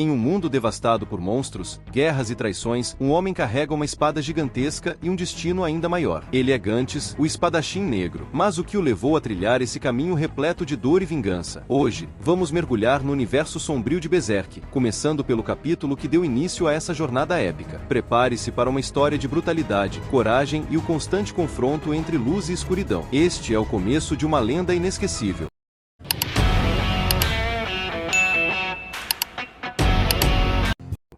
Em um mundo devastado por monstros, guerras e traições, um homem carrega uma espada gigantesca e um destino ainda maior. Ele é Gantz, o espadachim negro. Mas o que o levou a trilhar esse caminho repleto de dor e vingança? Hoje, vamos mergulhar no universo sombrio de Berserk, começando pelo capítulo que deu início a essa jornada épica. Prepare-se para uma história de brutalidade, coragem e o constante confronto entre luz e escuridão. Este é o começo de uma lenda inesquecível.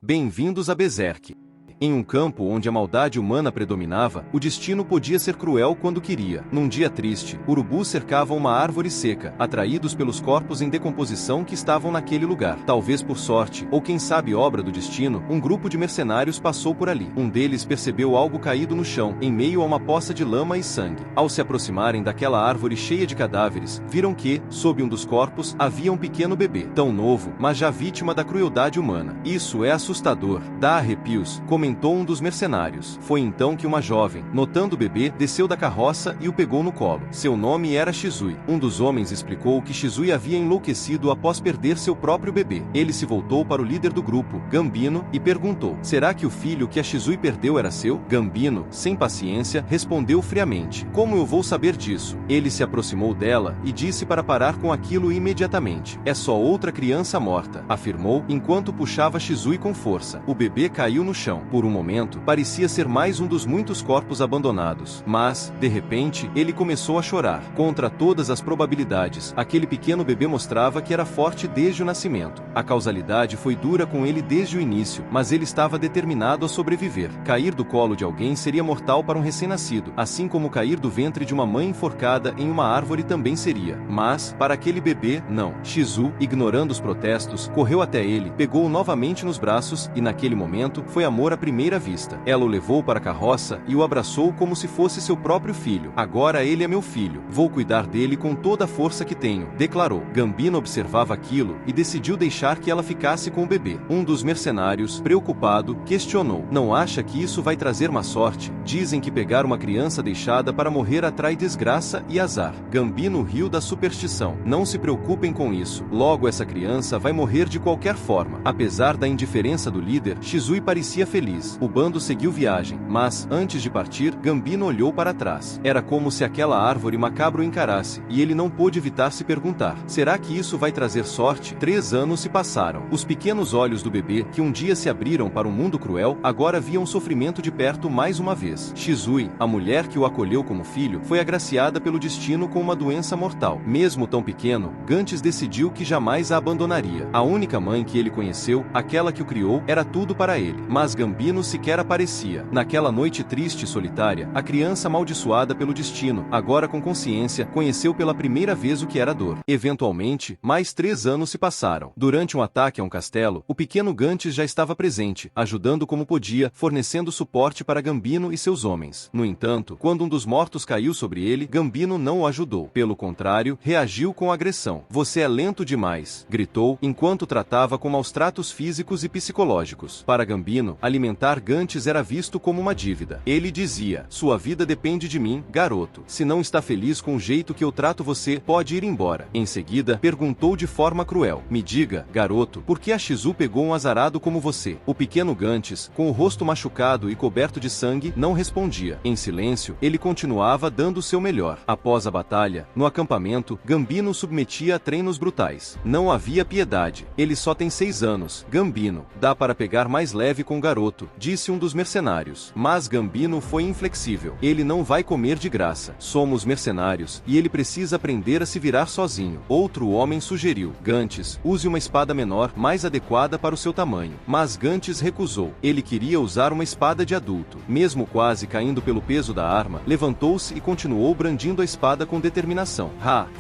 Bem-vindos a Berserk. Em um campo onde a maldade humana predominava, o destino podia ser cruel quando queria. Num dia triste, urubus cercavam uma árvore seca, atraídos pelos corpos em decomposição que estavam naquele lugar. Talvez por sorte, ou quem sabe obra do destino, um grupo de mercenários passou por ali. Um deles percebeu algo caído no chão, em meio a uma poça de lama e sangue. Ao se aproximarem daquela árvore cheia de cadáveres, viram que, sob um dos corpos, havia um pequeno bebê, tão novo, mas já vítima da crueldade humana. Isso é assustador, dá arrepios, comentou um dos mercenários. Foi então que uma jovem, notando o bebê, desceu da carroça e o pegou no colo. Seu nome era Shizui. Um dos homens explicou que Shizui havia enlouquecido após perder seu próprio bebê. Ele se voltou para o líder do grupo, Gambino, e perguntou: será que o filho que a Shizui perdeu era seu? Gambino, sem paciência, respondeu friamente: como eu vou saber disso? Ele se aproximou dela e disse para parar com aquilo imediatamente. É só outra criança morta, afirmou, enquanto puxava Shizui com força. O bebê caiu no chão. Por um momento, parecia ser mais um dos muitos corpos abandonados. Mas, de repente, ele começou a chorar. Contra todas as probabilidades, aquele pequeno bebê mostrava que era forte desde o nascimento. A causalidade foi dura com ele desde o início, mas ele estava determinado a sobreviver. Cair do colo de alguém seria mortal para um recém-nascido, assim como cair do ventre de uma mãe enforcada em uma árvore também seria. Mas, para aquele bebê, não. Shizu, ignorando os protestos, correu até ele, pegou-o novamente nos braços, e naquele momento, foi amor à primeira vista. Ela o levou para a carroça e o abraçou como se fosse seu próprio filho. Agora ele é meu filho. Vou cuidar dele com toda a força que tenho, declarou. Gambino observava aquilo e decidiu deixar que ela ficasse com o bebê. Um dos mercenários, preocupado, questionou: não acha que isso vai trazer má sorte? Dizem que pegar uma criança deixada para morrer atrai desgraça e azar. Gambino riu da superstição. Não se preocupem com isso. Logo essa criança vai morrer de qualquer forma. Apesar da indiferença do líder, Shizui parecia feliz. O bando seguiu viagem, mas, antes de partir, Gambino olhou para trás. Era como se aquela árvore macabra o encarasse, e ele não pôde evitar se perguntar: será que isso vai trazer sorte? 3 anos se passaram. Os pequenos olhos do bebê, que um dia se abriram para um mundo cruel, agora viam o sofrimento de perto mais uma vez. Shizui, a mulher que o acolheu como filho, foi agraciada pelo destino com uma doença mortal. Mesmo tão pequeno, Gantz decidiu que jamais a abandonaria. A única mãe que ele conheceu, aquela que o criou, era tudo para ele. Mas Gambino sequer aparecia. Naquela noite triste e solitária, a criança amaldiçoada pelo destino, agora com consciência, conheceu pela primeira vez o que era dor. Eventualmente, mais 3 anos se passaram. Durante um ataque a um castelo, o pequeno Gantz já estava presente, ajudando como podia, fornecendo suporte para Gambino e seus homens. No entanto, quando um dos mortos caiu sobre ele, Gambino não o ajudou. Pelo contrário, reagiu com agressão. Você é lento demais, gritou, enquanto tratava com maus tratos físicos e psicológicos. Para Gambino, alimentar Gantz era visto como uma dívida. Ele dizia: sua vida depende de mim, garoto. Se não está feliz com o jeito que eu trato você, pode ir embora. Em seguida, perguntou de forma cruel: me diga, garoto, por que a Shizu pegou um azarado como você? O pequeno Gantz, com o rosto machucado e coberto de sangue, não respondia. Em silêncio, ele continuava dando o seu melhor. Após a batalha, no acampamento, Gambino submetia a treinos brutais. Não havia piedade. Ele só tem 6 anos. Gambino, dá para pegar mais leve com o garoto, disse um dos mercenários. Mas Gambino foi inflexível. Ele não vai comer de graça. Somos mercenários, e ele precisa aprender a se virar sozinho. Outro homem sugeriu: Gantz, use uma espada menor, mais adequada para o seu tamanho. Mas Gantz recusou. Ele queria usar uma espada de adulto. Mesmo quase caindo pelo peso da arma, levantou-se e continuou brandindo a espada com determinação.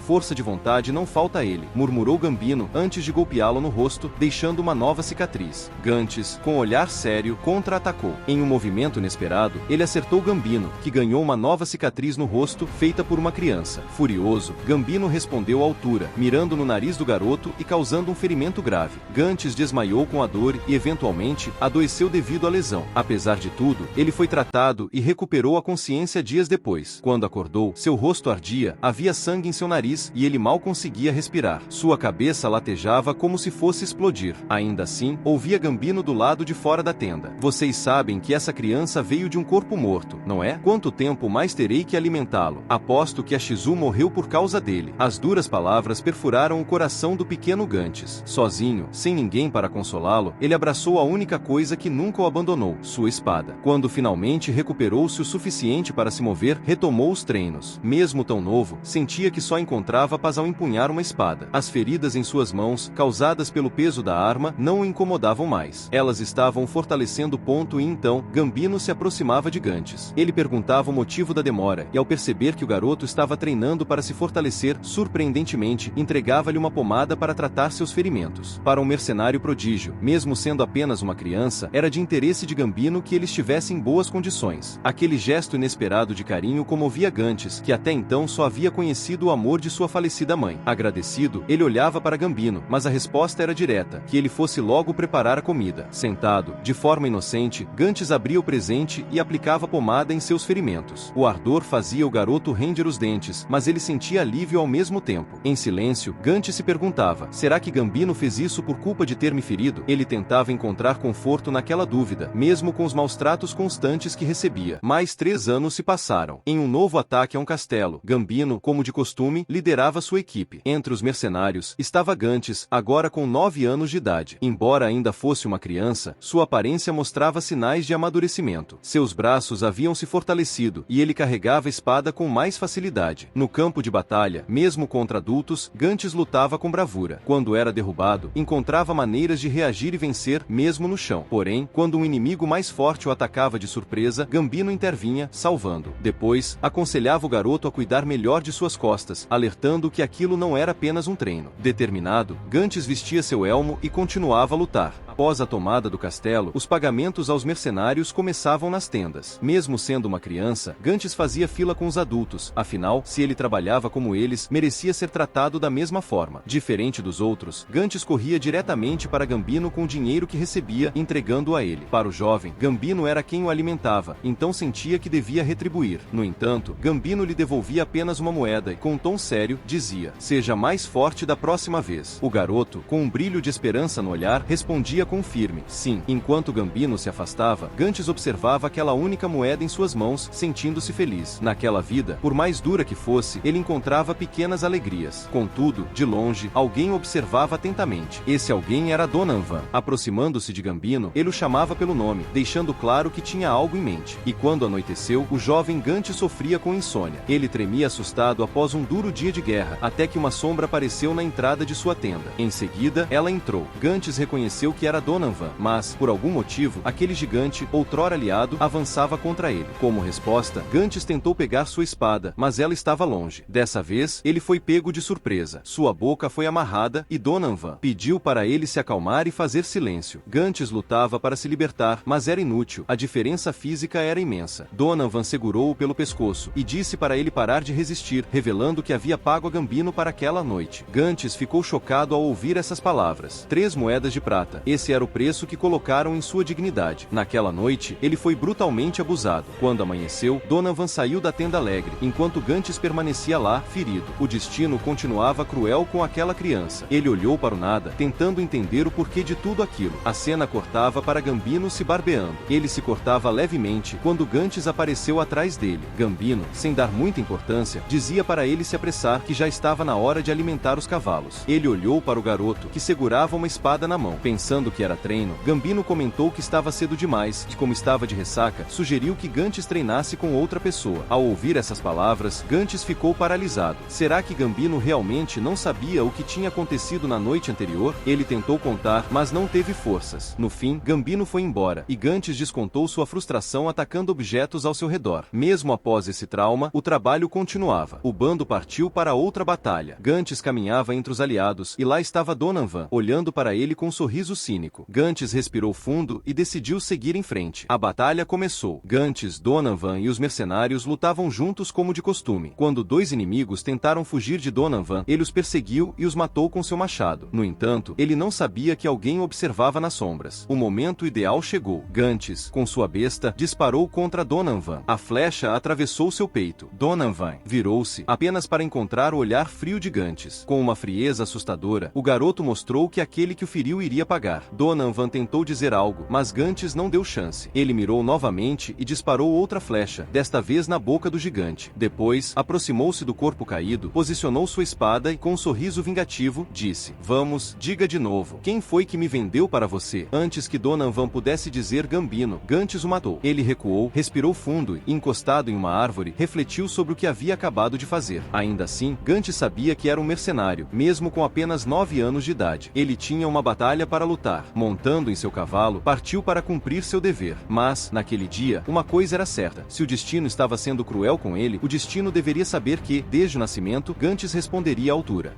Força de vontade não falta a ele, murmurou Gambino antes de golpeá-lo no rosto, deixando uma nova cicatriz. Gantz, com olhar sério, contra-atacou. Em um movimento inesperado, ele acertou Gambino, que ganhou uma nova cicatriz no rosto, feita por uma criança. Furioso, Gambino respondeu à altura, mirando no nariz do garoto e causando um ferimento grave. Gantz desmaiou com a dor e, eventualmente, adoeceu devido à lesão. Apesar de tudo, ele foi tratado e recuperou a consciência dias depois. Quando acordou, seu rosto ardia, havia sangue em seu nariz e ele mal conseguia respirar. Sua cabeça latejava como se fosse explodir. Ainda assim, ouvia Gambino do lado de fora da tenda. Vocês sabem que essa criança veio de um corpo morto, não é? Quanto tempo mais terei que alimentá-lo? Aposto que a Shizu morreu por causa dele. As duras palavras perfuraram o coração do pequeno Gantz. Sozinho, sem ninguém para consolá-lo, ele abraçou a única coisa que nunca o abandonou, sua espada. Quando finalmente recuperou-se o suficiente para se mover, retomou os treinos. Mesmo tão novo, sentia que só encontrava paz ao empunhar uma espada. As feridas em suas mãos, causadas pelo peso da arma, não o incomodavam mais. Elas estavam fortalecendo o ponto e então, Gambino se aproximava de Gantz. Ele perguntava o motivo da demora e, ao perceber que o garoto estava treinando para se fortalecer, surpreendentemente, entregava-lhe uma pomada para tratar seus ferimentos. Para um mercenário prodígio, mesmo sendo apenas uma criança, era de interesse de Gambino que ele estivesse em boas condições. Aquele gesto inesperado de carinho comovia Gantz, que até então só havia conhecido o amor de sua falecida mãe. Agradecido, ele olhava para Gambino, mas a resposta era direta, que ele fosse logo preparar a comida. Sentado, de forma inocente, Gantz abria o presente e aplicava pomada em seus ferimentos. O ardor fazia o garoto ranger os dentes, mas ele sentia alívio ao mesmo tempo. Em silêncio, Gantz se perguntava, será que Gambino fez isso por culpa de ter me ferido? Ele tentava encontrar conforto naquela dúvida, mesmo com os maus tratos constantes que recebia. Mais 3 anos se passaram. Em um novo ataque a um castelo, Gambino, como de costume, liderava sua equipe. Entre os mercenários, estava Gantz, agora com 9 anos de idade. Embora ainda fosse uma criança, sua aparência mostrava sinais de amadurecimento. Seus braços haviam se fortalecido, e ele carregava a espada com mais facilidade. No campo de batalha, mesmo contra adultos, Gantz lutava com bravura. Quando era derrubado, encontrava maneiras de reagir e vencer, mesmo no chão. Porém, quando um inimigo mais forte o atacava de surpresa, Gambino intervinha, salvando. Depois, aconselhava o garoto a cuidar melhor de suas costas, alertando que aquilo não era apenas um treino. Determinado, Gantz vestia seu elmo e continuava a lutar. Após a tomada do castelo, os pagamentos aos mercenários começavam nas tendas. Mesmo sendo uma criança, Gantz fazia fila com os adultos, afinal, se ele trabalhava como eles, merecia ser tratado da mesma forma. Diferente dos outros, Gantz corria diretamente para Gambino com o dinheiro que recebia, entregando-o a ele. Para o jovem, Gambino era quem o alimentava, então sentia que devia retribuir. No entanto, Gambino lhe devolvia apenas uma moeda e, com um tom sério, dizia, seja mais forte da próxima vez. O garoto, com um brilho de esperança no olhar, respondia com firme, sim. Enquanto Gambino se afastava, Gantz observava aquela única moeda em suas mãos, sentindo-se feliz. Naquela vida, por mais dura que fosse, ele encontrava pequenas alegrias. Contudo, de longe, alguém o observava atentamente. Esse alguém era Donovan. Aproximando-se de Gambino, ele o chamava pelo nome, deixando claro que tinha algo em mente. E quando anoiteceu, o jovem Gantz sofria com insônia. Ele tremia assustado após um duro dia de guerra, até que uma sombra apareceu na entrada de sua tenda. Em seguida, ela entrou. Gantz reconheceu que era Donovan, mas, por algum motivo, aquele gigante, outrora aliado, avançava contra ele. Como resposta, Gantz tentou pegar sua espada, mas ela estava longe. Dessa vez, ele foi pego de surpresa. Sua boca foi amarrada e Donovan pediu para ele se acalmar e fazer silêncio. Gantz lutava para se libertar, mas era inútil. A diferença física era imensa. Donovan segurou-o pelo pescoço e disse para ele parar de resistir, revelando que havia pago a Gambino para aquela noite. Gantz ficou chocado ao ouvir essas palavras. 3 moedas de prata. Esse era o preço que colocaram em sua dignidade. Naquela noite, ele foi brutalmente abusado. Quando amanheceu, Donovan saiu da tenda alegre, enquanto Gantz permanecia lá, ferido. O destino continuava cruel com aquela criança. Ele olhou para o nada, tentando entender o porquê de tudo aquilo. A cena cortava para Gambino se barbeando. Ele se cortava levemente quando Gantz apareceu atrás dele. Gambino, sem dar muita importância, dizia para ele se apressar que já estava na hora de alimentar os cavalos. Ele olhou para o garoto, que segurava uma espada na mão. Pensando que era treino, Gambino comentou que estava cedo demais e, como estava de ressaca, sugeriu que Gantz treinasse com outra pessoa. Ao ouvir essas palavras, Gantz ficou paralisado. Será que Gambino realmente não sabia o que tinha acontecido na noite anterior? Ele tentou contar, mas não teve forças. No fim, Gambino foi embora, e Gantz descontou sua frustração atacando objetos ao seu redor. Mesmo após esse trauma, o trabalho continuava. O bando partiu para outra batalha. Gantz caminhava entre os aliados, e lá estava Donovan, olhando para ele com um sorriso cínico. Gantz respirou fundo e decidiu seguir em frente. A batalha começou. Gantz, Donovan e os mercenários lutavam juntos como de costume. Quando dois inimigos tentaram fugir de Donovan, ele os perseguiu e os matou com seu machado. No entanto, ele não sabia que alguém o observava nas sombras. O momento ideal chegou. Gantz, com sua besta, disparou contra Donovan. A flecha atravessou seu peito. Donovan virou-se apenas para encontrar o olhar frio de Gantz. Com uma frieza assustadora, o garoto mostrou que aquele que o feriu iria pagar. Donovan tentou dizer algo, mas Gantz não deu chance. Ele mirou novamente e disparou outra flecha, desta vez na boca do gigante. Depois, aproximou-se do corpo caído, posicionou sua espada e com um sorriso vingativo, disse: "Vamos, diga de novo. Quem foi que me vendeu para você?" Antes que Donovan pudesse dizer Gambino, Gantz o matou. Ele recuou, respirou fundo e, encostado em uma árvore, refletiu sobre o que havia acabado de fazer. Ainda assim, Gantz sabia que era um mercenário, mesmo com apenas 9 anos de idade. Ele tinha uma batalha para lutar. Montando em seu cavalo, partiu para cumprir seu dever. Mas, naquele dia, uma coisa era certa. Se o destino estava sendo cruel com ele, o destino deveria saber que, desde o nascimento, Gantz responderia à altura.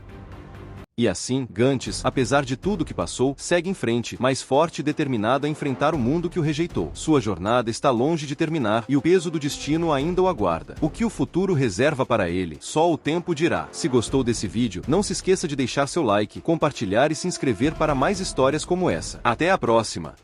E assim, Gantz, apesar de tudo que passou, segue em frente, mais forte e determinado a enfrentar o mundo que o rejeitou. Sua jornada está longe de terminar e o peso do destino ainda o aguarda. O que o futuro reserva para ele, só o tempo dirá. Se gostou desse vídeo, não se esqueça de deixar seu like, compartilhar e se inscrever para mais histórias como essa. Até a próxima!